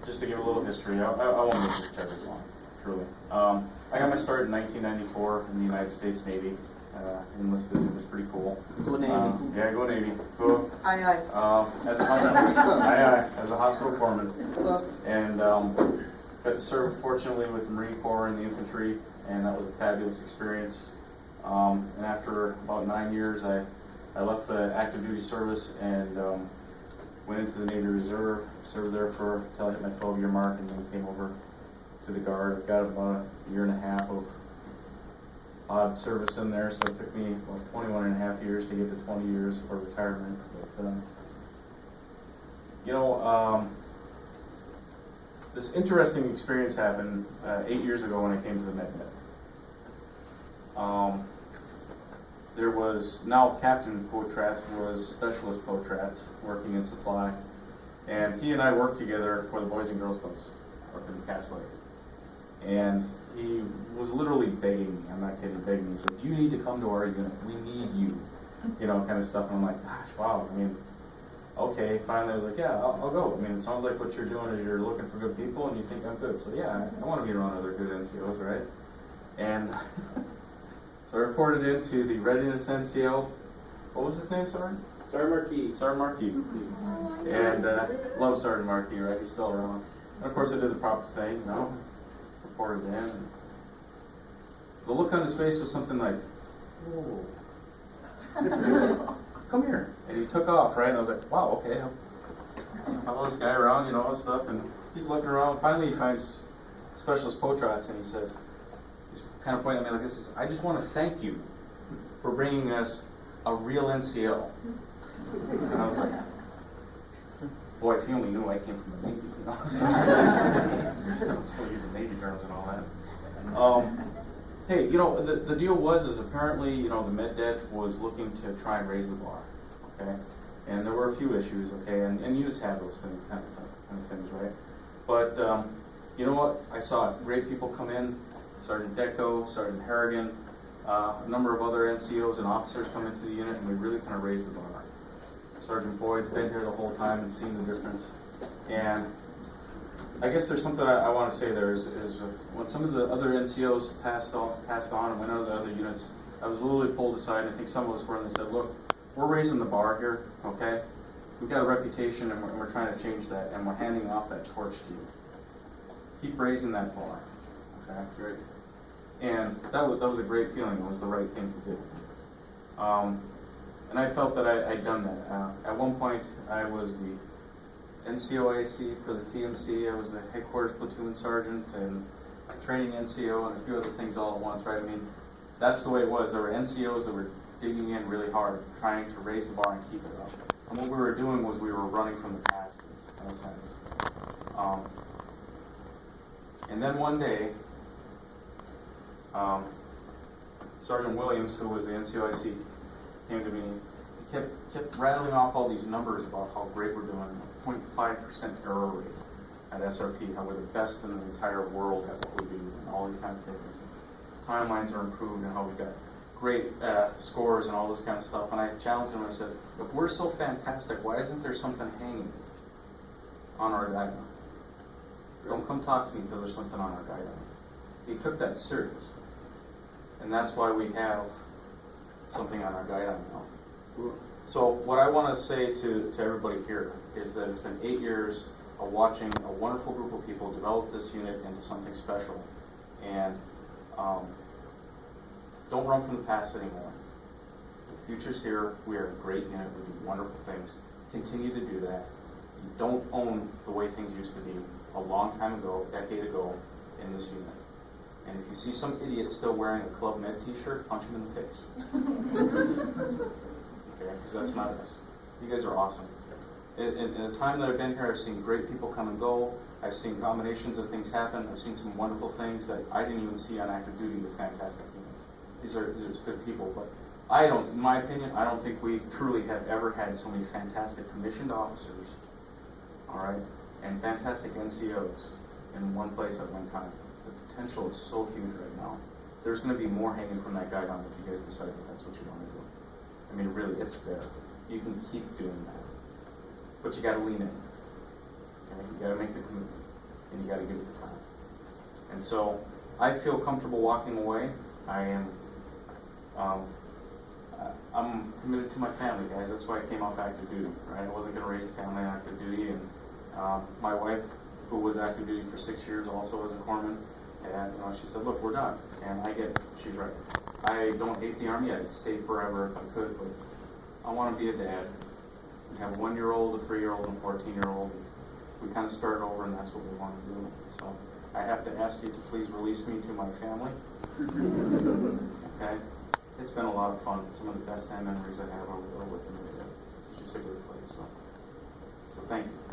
just to give a little history, I won't make this very long, truly. I got my start in 1994 in the United States Navy. Enlisted, it was pretty cool. Go Navy. Yeah, go Navy. Go. Aye, aye. As a hospital, as a hospital foreman, Well, and got to serve fortunately with the Marine Corps and the infantry, and that was a fabulous experience. And after about 9 years, I left the active duty service and went into the Navy Reserve, served there until I hit my 12-year mark, and then came over to the Guard. Got about a year and a half of odd service in there, so it took me 21 and a half years to get to 20 years for retirement. But, this interesting experience happened 8 years ago when I came to the Med. There was now Captain Potratz was Specialist Potratz working in supply, and he and I worked together for the Boys and Girls Clubs up in Cass Lake. And he was literally begging me, I'm not kidding, begging me. He said, "You need to come to our unit, we need you," kind of stuff. And I'm like, gosh, wow, okay, finally I was like, yeah, I'll go. It sounds like what you're doing is you're looking for good people and you think I'm good. So yeah, I want to be around other good NCOs, right? And so I reported into the Readiness NCO. What was his name, sorry? Sergeant Marquis. And love Sergeant Marquis, right? He's still around. And of course I did the proper thing, reported in. And the look on his face was something like, whoa. Come here. And he took off, right? And I was like, wow, okay. I'll follow this guy around, all this stuff. And he's looking around. Finally, he finds Specialist Potratz, and he says, he's kind of pointing at me like this, he says, "I just want to thank you for bringing us a real NCO." And I was like, boy, if he only knew I came from the Navy, I'm still using Navy terms and all that. Hey, the deal is apparently, the Med was looking to try and raise the bar, okay? And there were a few issues, okay? And units have those things, kind of things, right? But, you know what? I saw great people come in, Sergeant Deco, Sergeant Harrigan, a number of other NCOs and officers come into the unit, and we really kind of raised the bar. Sergeant Boyd's been here the whole time and seen the difference. And I guess there's something I want to say there is when some of the other NCOs passed on and went out of the other units, I was literally pulled aside, and I think some of us were, and they said, "Look, we're raising the bar here, okay? We've got a reputation, and we're trying to change that, and we're handing off that torch to you. Keep raising that bar, okay?" Great. And that was a great feeling. It was the right thing to do. And I felt that I'd done that. At one point, I was the NCOAC for the TMC. I was the headquarters platoon sergeant and training NCO and a few other things all at once, right? That's the way it was. There were NCOs that were digging in really hard, trying to raise the bar and keep it up. And what we were doing was we were running from the past, in a sense. And then one day, Sergeant Williams, who was the NCOIC, came to me. He kept rattling off all these numbers about how great we're doing. 0.5% error rate at SRP, how we're the best in the entire world at what we do, and all these kind of things. Timelines are improved, and how we've got great scores and all this kind of stuff. And I challenged him. I said, "If we're so fantastic, why isn't there something hanging on our guideline? Don't come talk to me until there's something on our guideline." He took that serious, and that's why we have something on our guideline now. So what I want to say to everybody here is that it's been 8 years of watching a wonderful group of people develop this unit into something special. And don't run from the past anymore. The future's here. We are a great unit. We do wonderful things. Continue to do that. You don't own the way things used to be a long time ago, a decade ago, in this unit. And if you see some idiot still wearing a Club Med t-shirt, punch him in the face. Okay, because that's not us. You guys are awesome. In the time that I've been here, I've seen great people come and go. I've seen combinations of things happen. I've seen some wonderful things that I didn't even see on active duty with fantastic units. These are good people, but in my opinion, I don't think we truly have ever had so many fantastic commissioned officers, all right, and fantastic NCOs in one place at one time. The potential is so huge right now. There's going to be more hanging from that guideline if you guys decide that that's what you want to do. Really, it's there. You can keep doing that. But you got to lean in. Okay? You got to make the commitment. and you got to give it the time. And so I feel comfortable walking away. I'm committed to my family, guys. That's why I came off active duty, right? I wasn't going to raise a family on active duty, and my wife, who was active duty for 6 years, also as a corpsman, and she said, "Look, we're done." And I get it. She's right. I don't hate the Army. I'd stay forever if I could, but I want to be a dad. We have a 1-year-old, a 3-year-old, and a 14-year-old. We kind of started over, and that's what we want to do. So I have to ask you to please release me to my family. Okay? It's been a lot of fun. Some of the best time memories I have are with them. It's just a great place. So thank you.